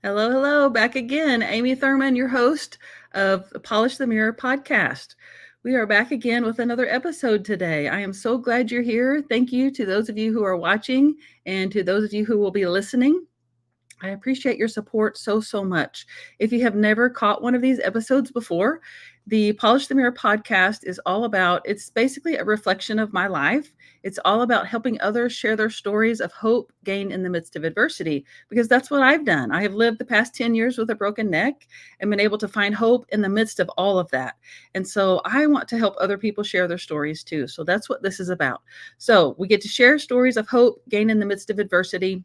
Hello, hello, back again. Amy Thurman, your host of the Polish the Mirror podcast. We are back again with another episode today. I am so glad you're here. Thank you to those of you who are watching and to those of you who will be listening. I appreciate your support so, so much. If you have never caught one of these episodes before, the Polish the Mirror podcast is all about, it's basically a reflection of my life. It's all about helping others share their stories of hope gained in the midst of adversity, because that's what I've done. I have lived the past 10 years with a broken neck and been able to find hope in the midst of all of that. And so I want to help other people share their stories too. So that's what this is about. So we get to share stories of hope gained in the midst of adversity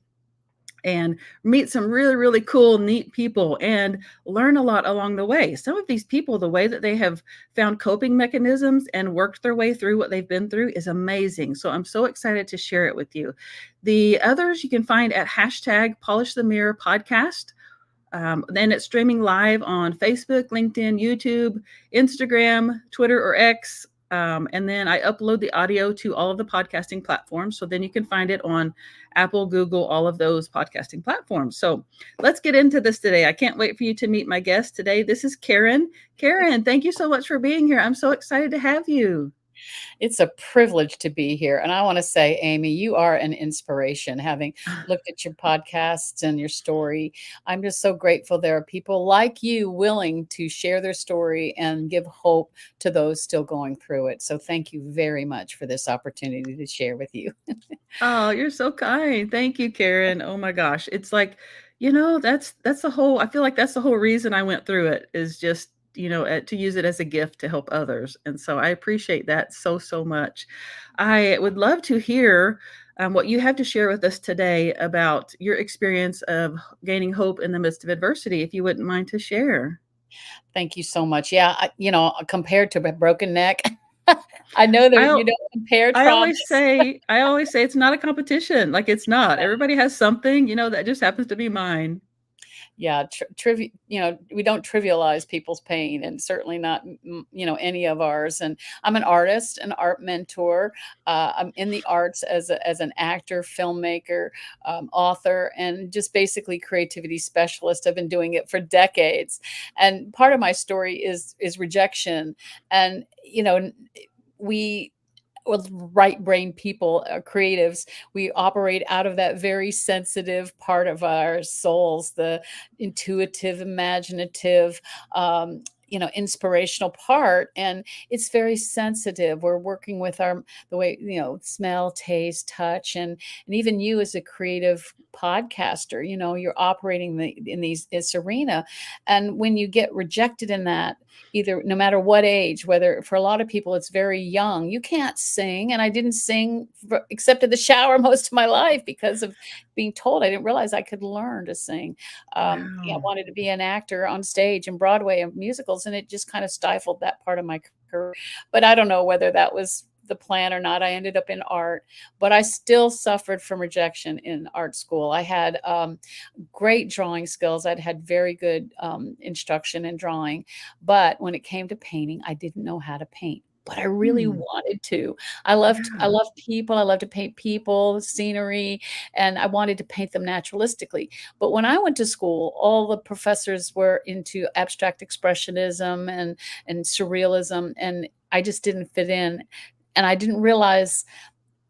and meet some really, really cool, neat people and learn a lot along the way. Some of these people, the way that they have found coping mechanisms and worked their way through what they've been through is amazing. So I'm so excited to share it with you. The others you can find at hashtag Polish the Mirror podcast. Then it's streaming live on Facebook, LinkedIn, YouTube, Instagram, Twitter, or X. And then I upload the audio to all of the podcasting platforms. So then you can find it on Apple, Google, all of those podcasting platforms. So let's get into this today. I can't wait for you to meet my guest today. This is Karen. Karen, thank you so much for being here. I'm so excited to have you. It's a privilege to be here. And I want to say, Amy, you are an inspiration. Having looked at your podcasts and your story, I'm just so grateful there are people like you willing to share their story and give hope to those still going through it. So thank you very much for this opportunity to share with you. Oh, you're so kind. Thank you, Karen. Oh my gosh. It's like, that's the whole I feel like that's the whole reason I went through it is just, to use it as a gift to help others. And so I appreciate that so, so much. I would love to hear what you have to share with us today about your experience of gaining hope in the midst of adversity, if you wouldn't mind to share. Thank you so much. Yeah, compared to a broken neck, I know there I you don't compare I traumas. always say it's not a competition. Like it's not. Everybody has something, that just happens to be mine. Yeah, we don't trivialize people's pain, and certainly not any of ours. And I'm an artist, an art mentor. I'm in the arts as an actor, filmmaker, author, and just basically creativity specialist. I've been doing it for decades, and part of my story is rejection. And we with right brain people, creatives, we operate out of that very sensitive part of our souls, the intuitive, imaginative, inspirational part. And it's very sensitive. We're working with the way, smell, taste, touch, and even you as a creative podcaster, you're operating in this arena. And when you get rejected in that, either no matter what age, whether for a lot of people it's very young, you can't sing. And I didn't sing except in the shower most of my life because of being told. I didn't realize I could learn to sing. I Wow. wanted to be an actor on stage and Broadway and musicals, and it just kind of stifled that part of my career. But I don't know whether that was the plan or not. I ended up in art, but I still suffered from rejection in art school. I had great drawing skills. I'd had very good instruction in drawing, but when it came to painting, I didn't know how to paint. But I really Hmm. wanted to. I Yeah. love people. I love to paint people, scenery, and I wanted to paint them naturalistically. But when I went to school, all the professors were into abstract expressionism and surrealism, and I just didn't fit in. And I didn't realize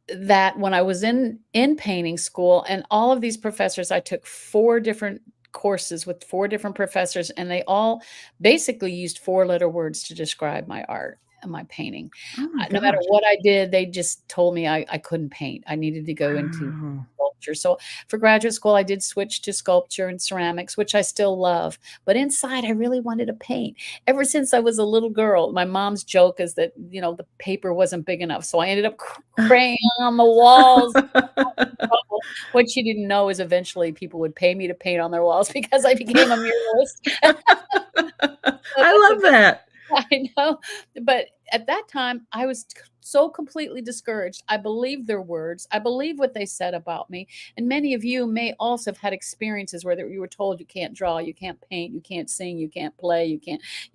that when I was in painting school, and all of these professors, I took 4 different courses with 4 different professors, and they all basically used 4-letter words to describe my art and my painting. Oh my No matter gosh. what I did, they just told me I couldn't paint. I needed to go into Wow. sculpture. So for graduate school, I did switch to sculpture and ceramics, which I still love. But inside, I really wanted to paint. Ever since I was a little girl, my mom's joke is that, the paper wasn't big enough. So I ended up crayon on the walls. What she didn't know is eventually people would pay me to paint on their walls because I became a muralist. So I that's a love that. I know, but at that time, I was so completely discouraged. I believed their words. I believed what they said about me. And many of you may also have had experiences where you were told you can't draw, you can't paint, you can't sing, you can't play, you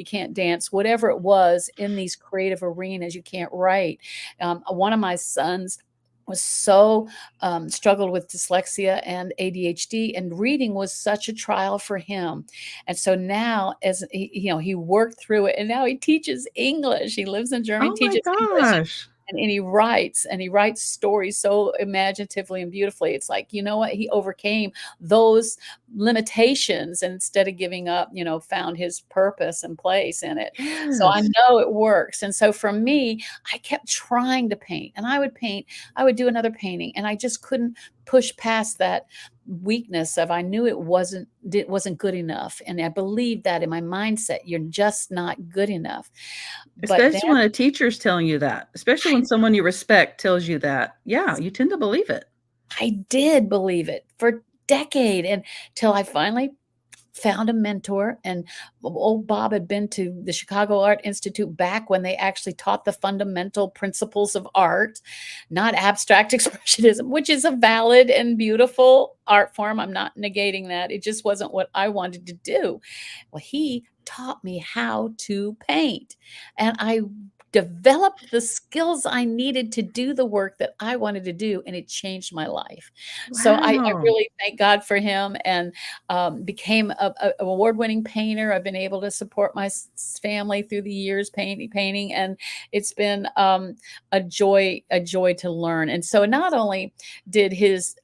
can't dance, whatever it was in these creative arenas, you can't write. One of my sons was so struggled with dyslexia and ADHD, and reading was such a trial for him. And so now, as he worked through it, and now he teaches English. He lives in Germany, Oh my teaches English, gosh. and he writes stories so imaginatively and beautifully. It's like, you know what? He overcame those limitations, and instead of giving up, found his purpose and place in it. So I Yes. know it works. And so for me, I kept trying to paint, and I would do another painting, and I just couldn't push past that weakness of, I knew it wasn't good enough. And I believed that in my mindset, you're just not good enough. But then Especially when a teacher's telling you that, especially when someone you respect tells you that. Yeah, you tend to believe it. I did believe it for a decade, until I finally found a mentor. And old Bob had been to the Chicago Art Institute back when they actually taught the fundamental principles of art, not abstract expressionism, which is a valid and beautiful art form. I'm not negating that. It just wasn't what I wanted to do. Well, he taught me how to paint, and I developed the skills I needed to do the work that I wanted to do, and it changed my life. So I Wow. really thank God for him, and became a award-winning painter. I've been able to support my family through the years painting, and it's been a joy to learn. And so not only did his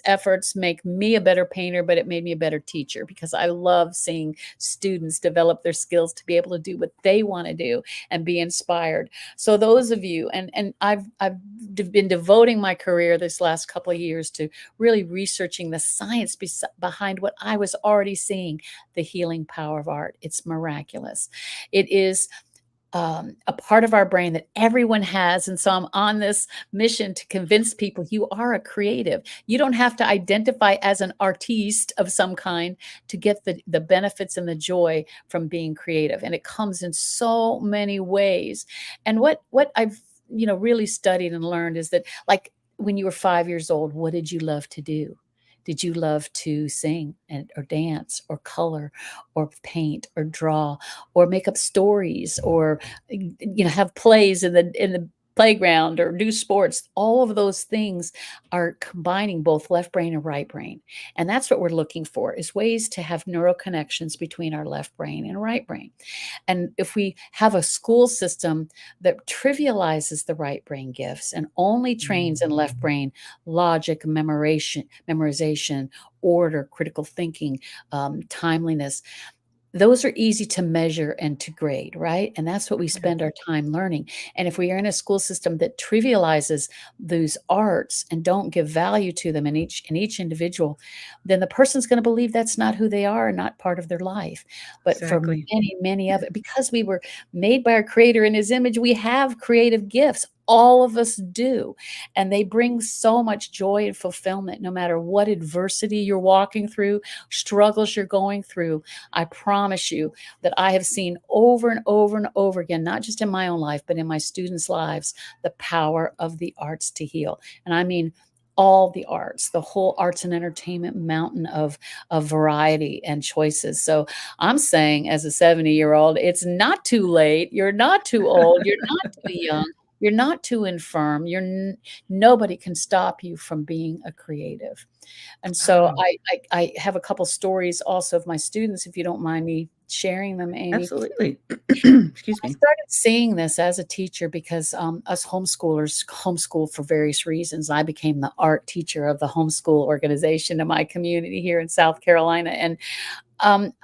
efforts make me a better painter, but it made me a better teacher, because I love seeing students develop their skills to be able to do what they want to do and be inspired. So those of you, and I've been devoting my career this last couple of years to really researching the science behind what I was already seeing, the healing power of art. It's miraculous. It is a part of our brain that everyone has. And so I'm on this mission to convince people you are a creative. You don't have to identify as an artiste of some kind to get the benefits and the joy from being creative. And it comes in so many ways. And what I've really studied and learned is that, like, when you were 5 years old, what did you love to do? Did you love to sing or dance or color or paint or draw or make up stories, or have plays in the playground, or do sports? All of those things are combining both left brain and right brain. And that's what we're looking for, is ways to have neural connections between our left brain and right brain. And if we have a school system that trivializes the right brain gifts and only trains in left brain logic, memorization, order, critical thinking, timeliness, those are easy to measure and to grade, right? And that's what we Yeah. spend our time learning. And if we are in a school system that trivializes those arts and don't give value to them in each individual, then the person's going to believe that's not who they are and not part of their life. But for Exactly. many, many of it, because we were made by our creator in his image, we have creative gifts. All of us do. And they bring so much joy and fulfillment, no matter what adversity you're walking through, struggles you're going through. I promise you that I have seen over and over and over again, not just in my own life, but in my students' lives, the power of the arts to heal. And I mean, all the arts, the whole arts and entertainment mountain of variety and choices. So I'm saying, as a 70-year-old, it's not too late. You're not too old. You're not too young. You're not too infirm. Nobody can stop you from being a creative. And so Oh, I have a couple stories also of my students, if you don't mind me sharing them, Amy. absolutely. Excuse I me. started seeing this as a teacher because us homeschoolers homeschool for various reasons. I became the art teacher of the homeschool organization in my community here in South Carolina. And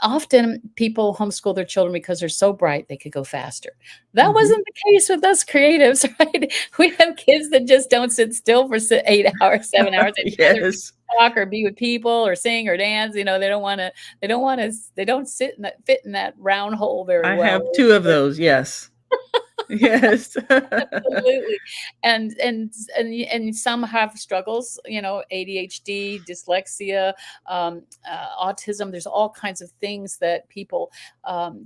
often people homeschool their children because they're so bright they could go faster. That Mhm. wasn't the case with us creatives, right? We have kids that just don't sit still for 8 hours, 7 hours. They'd rather Yes. talk or be with people or sing or dance. They don't want to. They don't fit in that round hole very I well. have 2 of those, yes. Yes. Absolutely. And some have struggles, ADHD, dyslexia, autism. There's all kinds of things that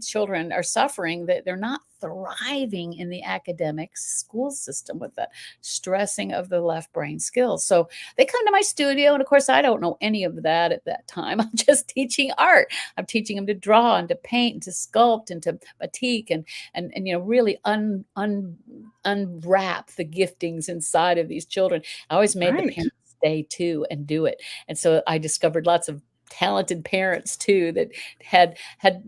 children are suffering that they're not thriving in the academic school system with the stressing of the left brain skills. So they come to my studio, and of course, I don't know any of that at that time. I'm just teaching art. I'm teaching them to draw and to paint and to sculpt and to batik and really unwrap the giftings inside of these children. I always made the Right. parents stay too and do it. And so I discovered lots of talented parents too that had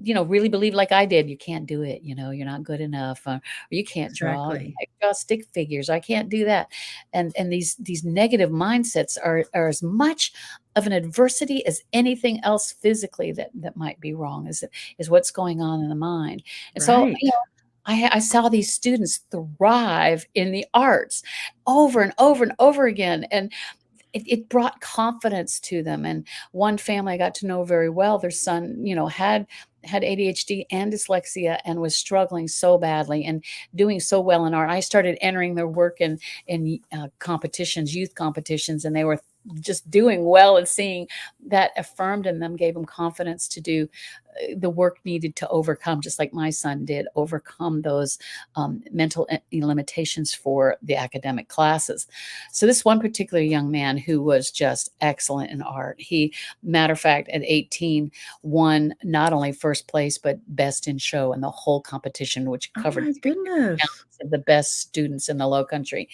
really believed like I did. You can't do it. You're not good enough, or you can't draw. Exactly. I draw stick figures. I can't do that. And these negative mindsets are as much of an adversity as anything else physically that might be wrong, is what's going on in the mind. And so, Right. I saw these students thrive in the arts over and over and over again. And it brought confidence to them. And one family I got to know very well, their son, had ADHD and dyslexia and was struggling so badly and doing so well in art. I started entering their work in competitions, youth competitions, and they were just doing well, and seeing that affirmed in them gave them confidence to do the work needed to overcome, just like my son did, overcome those mental limitations for the academic classes. So this one particular young man who was just excellent in art, matter of fact, at 18, won not only first place, but best in show in the whole competition, which Oh covered my 3 different goodness. counties of the best students in the Low Country.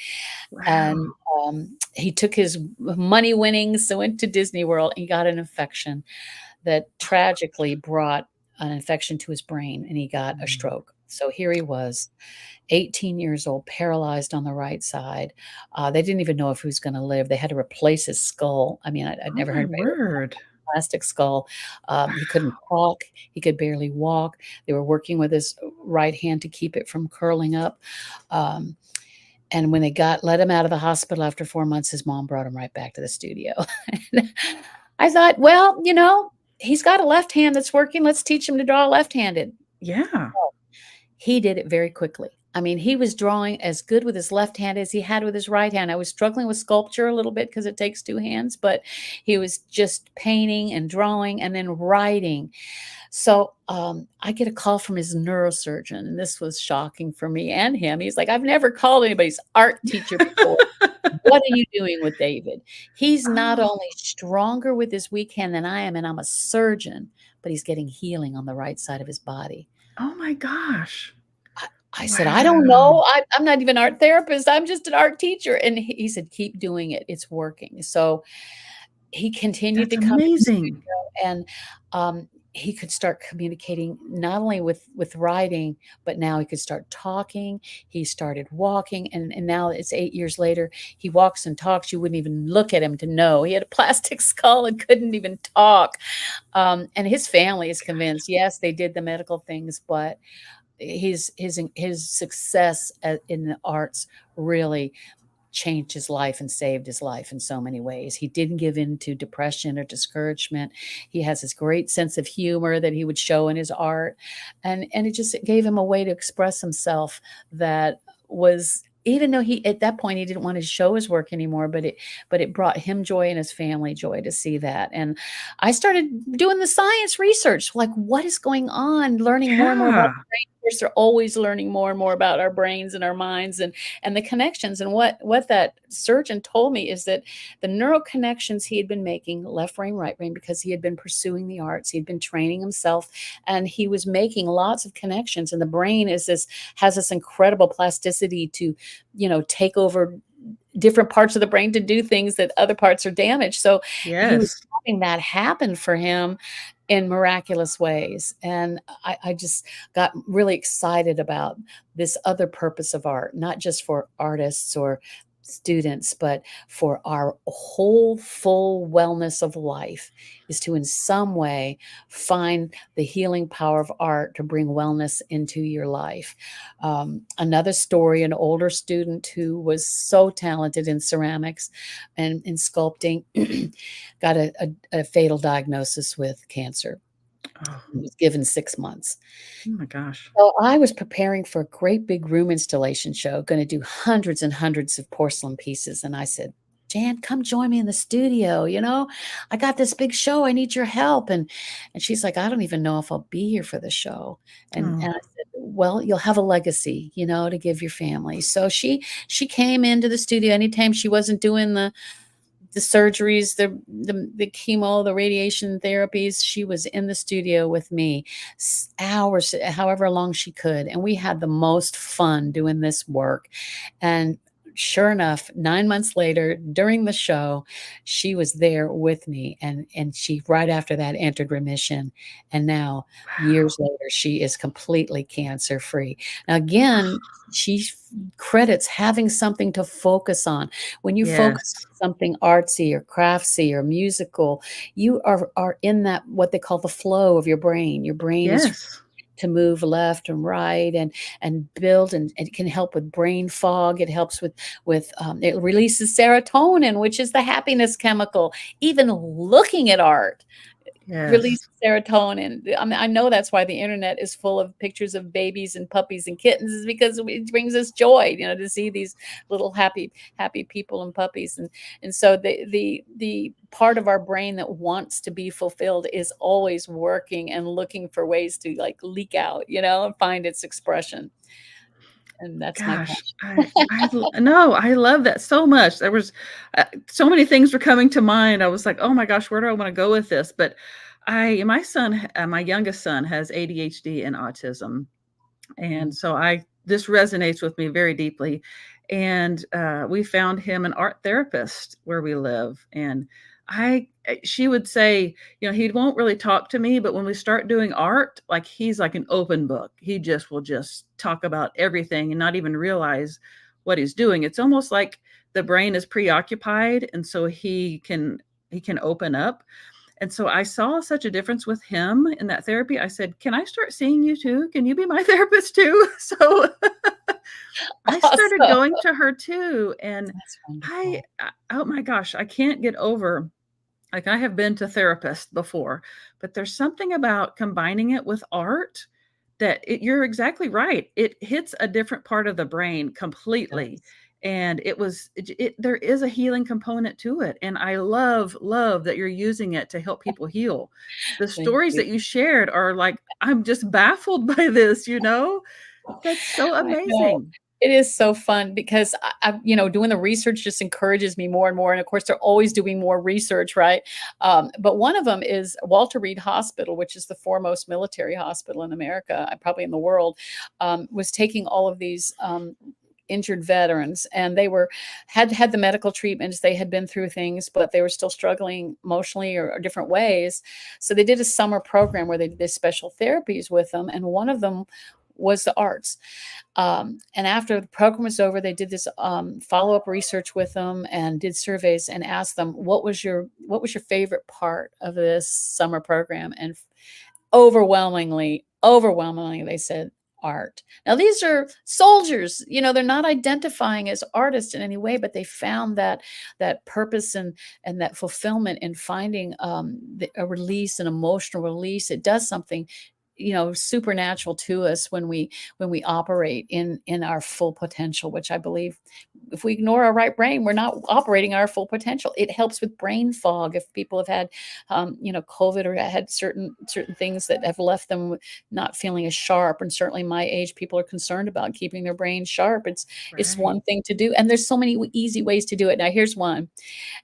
And Wow. he took his money winnings, so went to Disney World. He got an infection that tragically brought an infection to his brain, and he got a Mm. stroke. So here he was, 18 years old, paralyzed on the right side. They didn't even know if he was going to live. They had to replace his skull. I mean, I'd Oh never my heard anybody word. plastic skull. He couldn't talk. He could barely walk. They were working with his right hand to keep it from curling up. Um, and when they let him out of the hospital after 4 months, his mom brought him right back to the studio. I thought, well, he's got a left hand that's working. Let's teach him to draw left-handed. Yeah. He did it very quickly. I mean, he was drawing as good with his left hand as he had with his right hand. I was struggling with sculpture a little bit because it takes 2 hands, but he was just painting and drawing and then writing. So I get a call from his neurosurgeon, and this was shocking for me and him. He's like, I've never called anybody's art teacher before. What are you doing with David? He's not Oh, only stronger with his weak hand than I am, and I'm a surgeon, but he's getting healing on the right side of his body. oh my gosh. I said, I don't Wow. know. I'm not even an art therapist. I'm just an art teacher. And he said, keep doing it. It's working. So he continued That's to come to the amazing. studio, and he could start communicating not only with writing, but now he could start talking. He started walking, and now it's 8 years later. He walks and talks. You wouldn't even look at him to know he had a plastic skull and couldn't even talk. And his family is convinced, yes, they did the medical things, but his success in the arts really changed his life and saved his life in so many ways. He didn't give in to depression or discouragement. He has this great sense of humor that he would show in his art. And it gave him a way to express himself that was, even though he at that point he didn't want to show his work anymore, but it brought him joy and his family joy to see that. And I started doing the science research, like what is going on, learning more and more about Yeah. the brain. Of course, they're always learning more and more about our brains and our minds and the connections. And what that surgeon told me is that the neural connections he had been making, left brain, right brain, because he had been pursuing the arts, he'd been training himself, and he was making lots of connections. And the brain has this incredible plasticity to, take over different parts of the brain to do things that other parts are damaged. So he was Yes. having that happen for him in miraculous ways. And I just got really excited about this other purpose of art, not just for artists or students, but for our whole full wellness of life, is to in some way find the healing power of art to bring wellness into your life. Another story, an older student who was so talented in ceramics and in sculpting got a fatal diagnosis with cancer. Oh, He was given 6 months. oh my gosh. So I was preparing for a great big room installation show, gonna do hundreds and hundreds of porcelain pieces, and I said, "Jan, come join me in the studio, I got this big show, I need your help," and she's like, "I don't even know if I'll be here for the show," and Oh, I said, well, you'll have a legacy, to give your family. So she came into the studio anytime she wasn't doing the surgeries, the chemo, the radiation therapies. She was in the studio with me hours, however long she could. And we had the most fun doing this work. And sure enough, 9 months later, during the show, she was there with me. And she, right after that, entered remission. And now, years later, she is completely cancer free. Again, she credits having something to focus on. When you focus Yes. on something artsy or craftsy or musical, you are in that, what they call the flow of your brain. Your brain is Yes. to move left and right and build, and it can help with brain fog. It helps with it releases serotonin, which is the happiness chemical. Even looking at art Yes. release serotonin. I mean, I know that's why the internet is full of pictures of babies and puppies and kittens, is because it brings us joy, to see these little happy people and puppies. And so the part of our brain that wants to be fulfilled is always working and looking for ways to like leak out, and find its expression. And that's my Gosh, passion. no, I love that so much. There was so many things were coming to mind. I was like, oh my gosh, where do I want to go with this? But my son, my youngest son, has ADHD and autism, and Mm. so this resonates with me very deeply. And we found him an art therapist where we live, and she would say, he won't really talk to me, but when we start doing art, like he's like an open book. He just will just talk about everything and not even realize what he's doing. It's almost like the brain is preoccupied, and so he can open up. And so I saw such a difference with him in that therapy. I said, "Can I start seeing you too? Can you be my therapist too?" So I started Awesome. going to her too. And That's wonderful. oh my gosh, I can't get over, like, I have been to therapists before, but there's something about combining it with art that you're exactly right. It hits a different part of the brain completely. Does. And there is a healing component to it. And I love that you're using it to help people heal. The Thank stories you. that you shared are like, I'm just baffled by this. That's so I know. amazing. It is so fun because doing the research just encourages me more and more. And of course, they're always doing more research, right? But one of them is Walter Reed Hospital, which is the foremost military hospital in America, probably in the world, was taking all of these injured veterans, and they had the medical treatments, they had been through things, but they were still struggling emotionally or different ways. So they did a summer program where they did these special therapies with them, and one of them was the arts. And after the program was over, they did this follow-up research with them and did surveys and asked them, what was your favorite part of this summer program? And overwhelmingly, they said art. Now, these are soldiers, they're not identifying as artists in any way, but they found that purpose and that fulfillment in finding a release, an emotional release. It does something supernatural to us when we operate in our full potential, which I believe if we ignore our right brain, we're not operating our full potential. It helps with brain fog. If people have had COVID, or had certain things that have left them not feeling as sharp, and certainly my age, people are concerned about keeping their brain sharp. It's Right. one thing to do, and there's so many easy ways to do it. Now, here's one.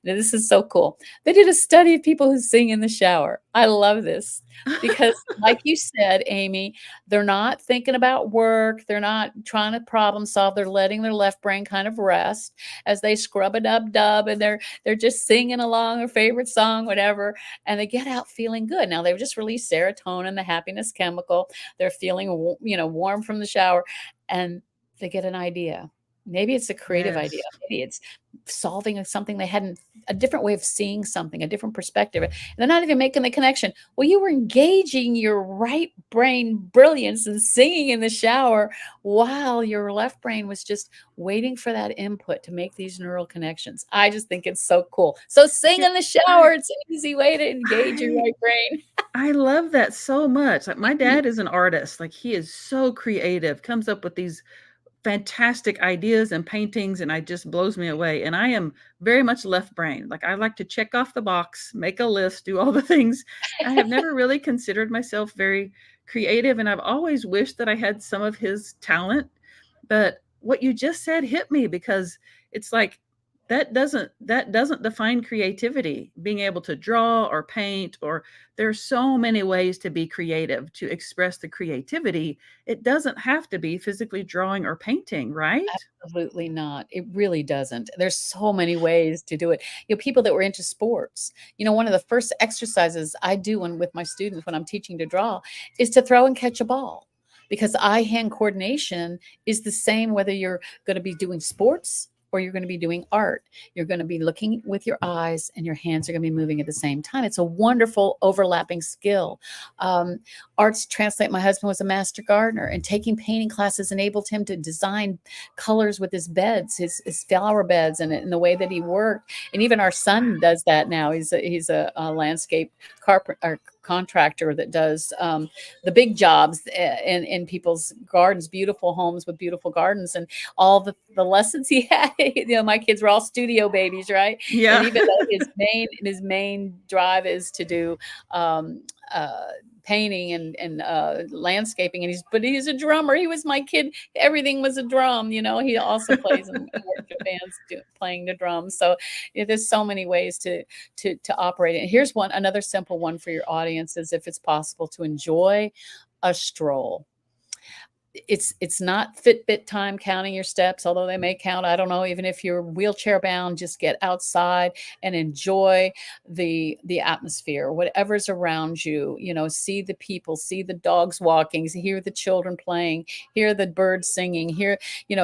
Now, this is so cool. They did a study of people who sing in the shower. I love this because, like you said, Amy, they're not thinking about work. They're not trying to problem solve. They're letting their left brain kind of rest as they scrub a dub dub, and they're just singing along their favorite song, whatever, and they get out feeling good. Now, they've just released serotonin, the happiness chemical. They're feeling warm from the shower, and they get an idea. Maybe it's a creative idea. Yes. Maybe it's solving something they hadn't, a different way of seeing something, a different perspective. And they're not even making the connection. Well, you were engaging your right brain brilliance and singing in the shower while your left brain was just waiting for that input to make these neural connections. I just think it's so cool. So sing Yeah, in the shower. I It's an easy way to engage your I right brain. I love that so much. Like, my dad is an artist. Like, he is so creative, comes up with these fantastic ideas and paintings, and it just blows me away. And I am very much left brain. Like, I like to check off the box, make a list, do all the things. I have never really considered myself very creative, and I've always wished that I had some of his talent. But what you just said hit me because it's like that doesn't define creativity. Being able to draw or paint, or there's so many ways to be creative, to express the creativity. It doesn't have to be physically drawing or painting, right? Absolutely not. It really doesn't. There's so many ways to do it. People that were into sports, one of the first exercises I do with my students when I'm teaching to draw is to throw and catch a ball, because eye hand coordination is the same whether you're going to be doing sports or you're going to be doing art. You're going to be looking with your eyes and your hands are going to be moving at the same time. It's a wonderful overlapping skill. Um, Arts translate. My husband was a master gardener, and taking painting classes enabled him to design colors with his beds, his flower beds, and the way that he worked. And even our son does that now. He's a landscape carpenter or contractor that does the big jobs in people's gardens, beautiful homes with beautiful gardens, and all the lessons he had. My kids were all studio babies, right? And Yeah. even though his main drive is to do um, uh, painting and landscaping, but he's a drummer. He was my kid. Everything was a drum. He also plays in worship bands playing the drums. So there's so many ways to operate it. And here's another simple one for your audience: is if it's possible to enjoy a stroll. It's not Fitbit time counting your steps, although they may count. I don't know. Even if you're wheelchair bound, just get outside and enjoy the atmosphere, whatever's around you. See the people, see the dogs walking, hear the children playing, hear the birds singing,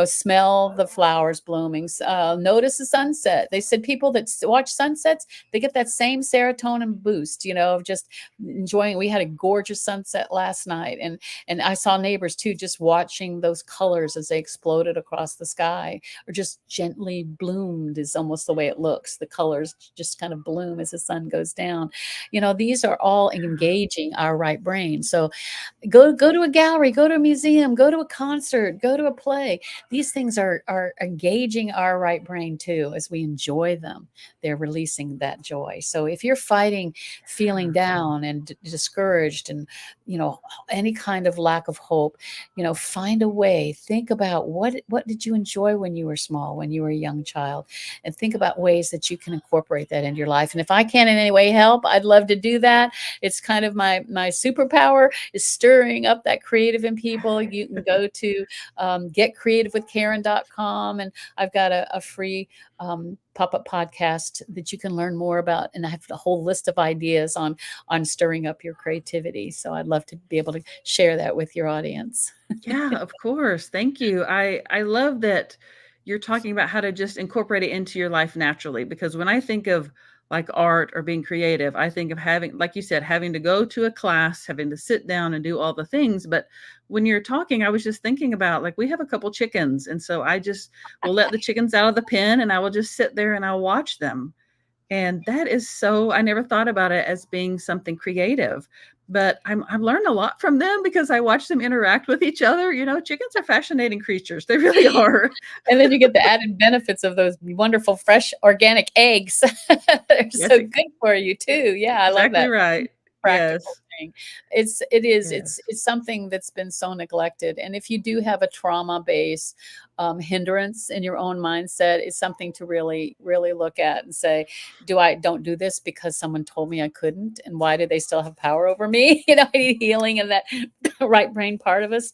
smell the flowers blooming. Notice the sunset. They said people that watch sunsets, they get that same serotonin boost, of just enjoying. We had a gorgeous sunset last night, and I saw neighbors too, just watching those colors as they exploded across the sky, or just gently bloomed is almost the way it looks. The colors just kind of bloom as the sun goes down. These are all engaging our right brain. So go to a gallery, go to a museum, go to a concert, go to a play. These things are engaging our right brain too. As we enjoy them, they're releasing that joy. So if you're fighting feeling down and discouraged, and any kind of lack of hope, find a way. Think about what did you enjoy when you were small, when you were a young child, and think about ways that you can incorporate that into your life. And if I can in any way help, I'd love to do that. It's kind of my superpower, is stirring up that creative in people. You can go to getcreativewithkaren.com, and I've got a free pop-up podcast that you can learn more about, and I have a whole list of ideas on stirring up your creativity. So I'd love to be able to share that with your audience. Yeah, of course. Thank you. I love that you're talking about how to just incorporate it into your life naturally, because when I think of like art or being creative, I think of having, like you said, having to go to a class, having to sit down and do all the things. But when you're talking, I was just thinking about, like, we have a couple chickens, and so I just will let the chickens out of the pen and I will just sit there and I'll watch them. And that is so, I never thought about it as being something creative, but I've learned a lot from them because I watch them interact with each other. Chickens are fascinating creatures. They really are. And then you get the added benefits of those wonderful fresh organic eggs. They're Yes, so good for you too. Yeah, I love exactly that right. practical Yes. thing. It is Yes. it's something that's been so neglected. And if you do have a trauma base hindrance in your own mindset, it's something to really really look at and say, don't do this because someone told me I couldn't, and why do they still have power over me? I need healing in that right brain part of us.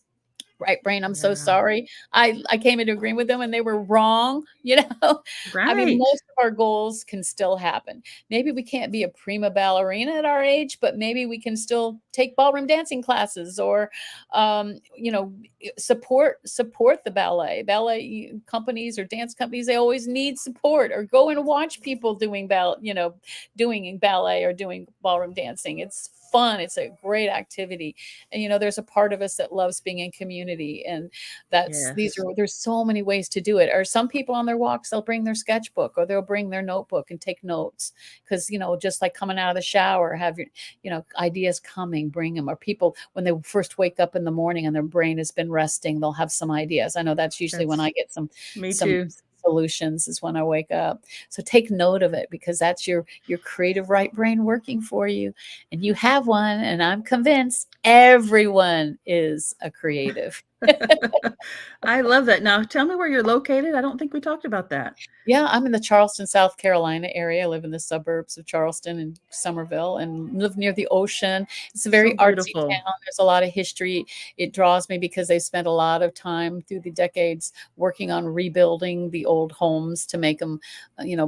Right brain, I'm so Yeah. sorry. I came into agreement with them and they were wrong. I mean, Right. most of our goals can still happen. Maybe we can't be a prima ballerina at our age, but maybe we can still take ballroom dancing classes, or um, you know, support the ballet companies or dance companies. They always need support, or go and watch people doing ballet or doing ballroom dancing. It's fun. It's a great activity. And there's a part of us that loves being in community, and Yes. there's so many ways to do it. Or some people on their walks, they'll bring their sketchbook or they'll bring their notebook and take notes, because just like coming out of the shower, have your ideas coming, bring them. Or people, when they first wake up in the morning and their brain has been resting, they'll have some ideas. I know that's usually when That's I get some me some too. solutions is when I wake up. So take note of it, because that's your creative right brain working for you. And you have one, and I'm convinced everyone is a creative. I love that. Now, tell me where you're located. I don't think we talked about that. Yeah, I'm in the Charleston, South Carolina area. I live in the suburbs of Charleston and Somerville and live near the ocean. It's a So very artsy beautiful. town. There's a lot of history. It draws me because they spent a lot of time through the decades working on rebuilding the old homes to make them,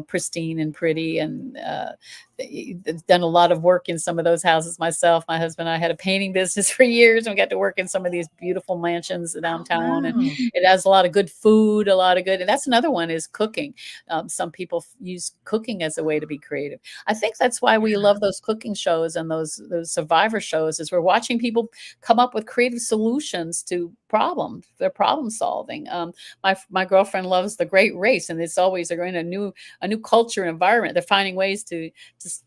pristine and pretty. And I've done a lot of work in some of those houses myself. My husband and I had a painting business for years, and we got to work in some of these beautiful mansions Oh, downtown. And wow. it has a lot of good food, a lot of good. And that's another one, is cooking. Some people use cooking as a way to be creative. I think that's why we Yeah. love those cooking shows and those survivor shows, is we're watching people come up with creative solutions to problems. They're problem solving. My girlfriend loves The Great Race, and it's always they're in a new culture and environment. They're finding ways to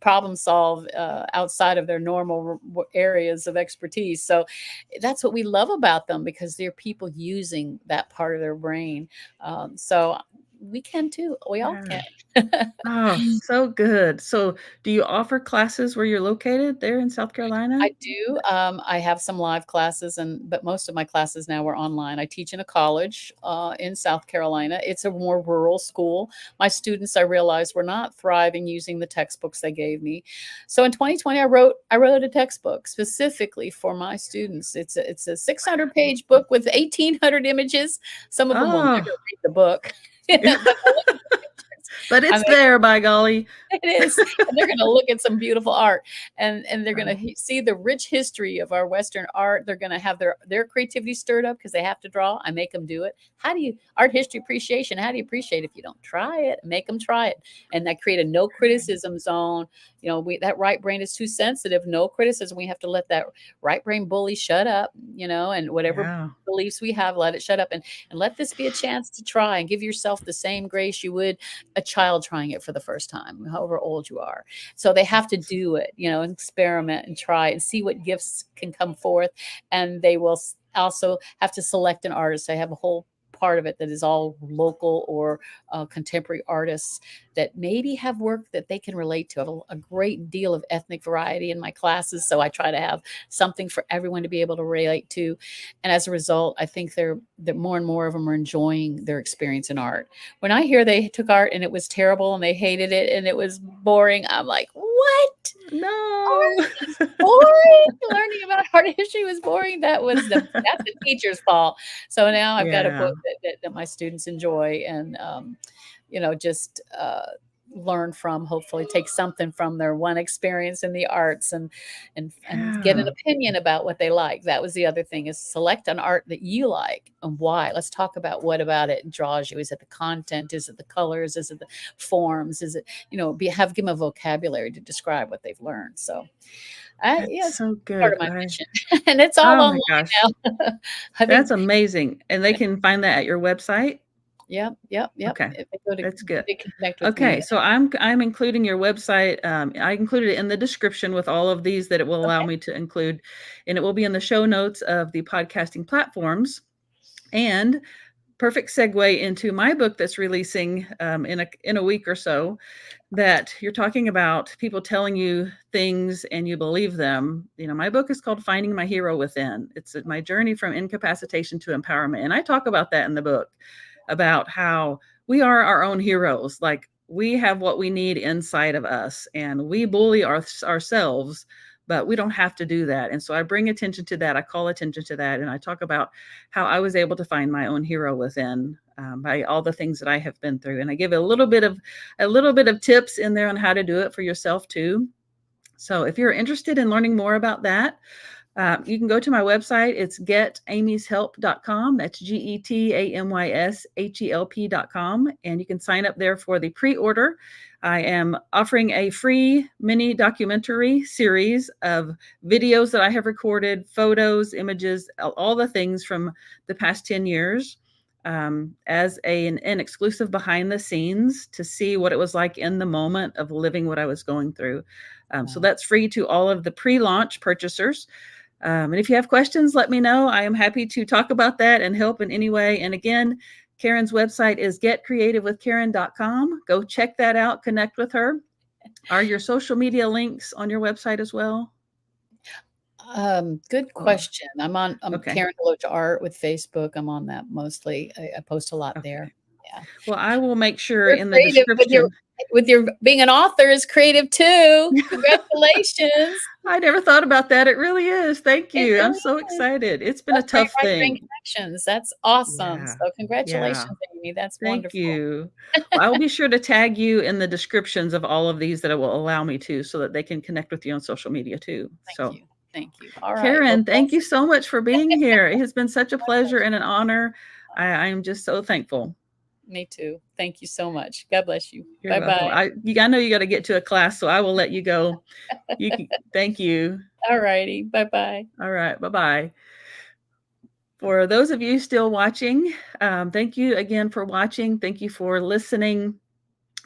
problem solve outside of their normal areas of expertise. So that's what we love about them, because they're people using that part of their brain. So we can too. We all Yeah. can. Oh, so good. So, do you offer classes where you're located there in South Carolina? I do. I have some live classes, but most of my classes now are online. I teach in a college in South Carolina. It's a more rural school. My students, I realized, were not thriving using the textbooks they gave me. So in 2020, I wrote a textbook specifically for my students. It's a 600-page book with 1,800 images. Some of them will Oh, never read the book, but they'll look at the pictures. but I it's mean, there, by golly. it is, and they're gonna look at some beautiful art, and they're gonna Oh, see the rich history of our Western art. They're gonna have their creativity stirred up because they have to draw. I make them do it. How do you art history appreciation? How do you appreciate if you don't try it? Make them try it, and I create a no criticism zone. That right brain is too sensitive. No criticism. We have to let that right brain bully shut up. And whatever yeah. beliefs we have, let it shut up, and let this be a chance to try and give yourself the same grace you would a child trying it for the first time, however old you are. So they have to do it, and experiment and try and see what gifts can come forth. And they will also have to select an artist. I have a whole part of it that is all local or contemporary artists that maybe have work that they can relate to. I have a great deal of ethnic variety in my classes, so I try to have something for everyone to be able to relate to. And as a result, I think that more and more of them are enjoying their experience in art. When I hear they took art and it was terrible and they hated it and it was boring, I'm like, what? No. Art is boring. Learning about art history was boring. That's the teacher's fault. So now I've got a Yeah. book that my students enjoy, and just learn from. Hopefully, take something from their one experience in the arts, and get an Yeah. opinion about what they like. That was the other thing: is select an art that you like and why. Let's talk about what about it draws you. Is it the content? Is it the colors? Is it the forms? Is it give them a vocabulary to describe what they've learned. So, yeah, That's it's so part of good. my mission, and it's all Oh my online gosh. now. I That's think. amazing. And they can find that at your website? Yep, yep, yep. Okay. If they go to That's good. they connect with Okay, me. so I'm including your website. I included it in the description with all of these that it will allow Okay. me to include, and it will be in the show notes of the podcasting platforms. And perfect segue into my book that's releasing in a week or so. That you're talking about people telling you things and you believe them. My book is called Finding My Hero Within. It's my journey from incapacitation to empowerment, and I talk about that in the book, about how we are our own heroes. Like, we have what we need inside of us, and we bully ourselves, but we don't have to do that. And so I bring attention to that. I call attention to that, and I talk about how I was able to find my own hero within, by all the things that I have been through. And I give a little bit of tips in there on how to do it for yourself too. So if you're interested in learning more about that, you can go to my website. It's getamyshelp.com. That's GETAMYSHELP.com. And you can sign up there for the pre-order. I am offering a free mini documentary series of videos that I have recorded, photos, images, all the things from the past 10 years, as an exclusive behind the scenes to see what it was like in the moment of living what I was going through. So Wow. that's free to all of the pre-launch purchasers. And if you have questions, let me know. I am happy to talk about that and help in any way. And again, Karen's website is getcreativewithkaren.com. Go check that out. Connect with her. Are your social media links on your website as well? Good question. I'm Okay. Karen DeLoach Art with Facebook. I'm on that mostly. I post a lot there. Okay. Yeah. Well, I will make sure You're in the creative description. with your being an author is creative too. Congratulations. I never thought about that. It really is. Thank It you. I'm really so is. excited. It's been a Plus tough brain thing. connections. That's awesome. Yeah. So Yeah. congratulations, Amy. That's Thank wonderful. you. Well, I will be sure to tag you in the descriptions of all of these that it will allow me to, so that they can connect with you on social media too. Thank So, you. Thank you. All right. Well, Karen, thank you so much for being here. It has been such a my pleasure pleasure. and an honor. I am just so thankful. Me too. Thank you so much. God bless you. You're welcome. Bye-bye. I know you got to get to a class, so I will let you go. You can, thank you. All righty. Bye-bye. All right. Bye-bye. For those of you still watching, thank you again for watching. Thank you for listening.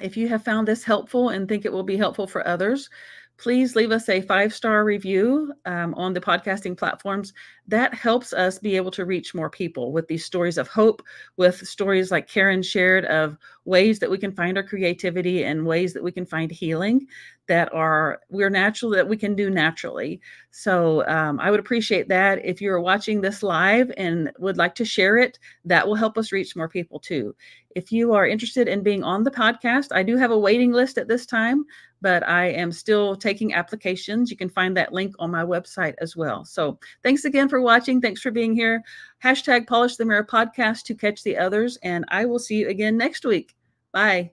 If you have found this helpful and think it will be helpful for others, please leave us a 5-star review on the podcasting platforms. That helps us be able to reach more people with these stories of hope, with stories like Karen shared of ways that we can find our creativity and ways that we can find healing we're natural, that we can do naturally. So I would appreciate that. If you're watching this live and would like to share it, that will help us reach more people too. If you are interested in being on the podcast, I do have a waiting list at this time, but I am still taking applications. You can find that link on my website as well. So thanks again for watching. Thanks for being here. # Polish the Mirror podcast to catch the others. And I will see you again next week. Bye.